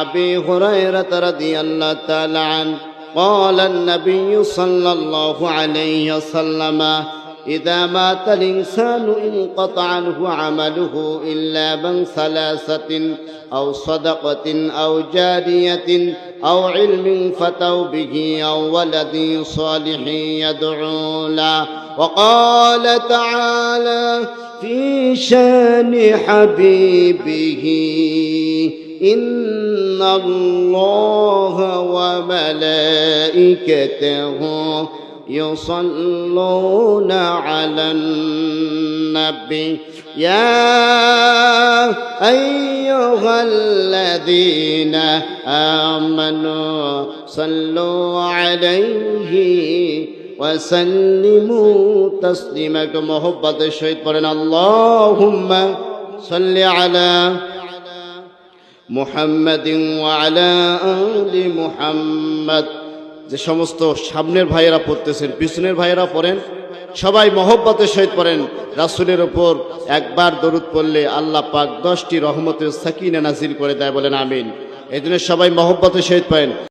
أبي هريرة رضي الله تعالى عنه قال النبي صلى الله عليه وسلم إذا مات الإنسان انقطع عنه عمله إلا من ثلاثة أو صدقة أو جارية أو علم فتوا به أو ولد صالح يدعو له. وقال تعالى في شان حبيبه إن الله وملائكته يصلون على النبي يا أيها الذين آمنوا صلوا عليه وسلموا تسليما. محبت الشهيد পড়েন اللهم صل على محمد وعلى آل محمد. যে সমস্ত সামনের ভাইয়েরা পড়তেছেন, পিছনের ভাইয়েরা পড়েন, সবাই মহব্বতের সহিত পড়েন। রাসূলের উপর একবার দরুদ পড়লে আল্লাহ পাক 10টি রহমতের সাকিনা নাজিল করে দেয়, বলেন আমিন। এই জন্য সবাই মহব্বতের সহিত পড়েন।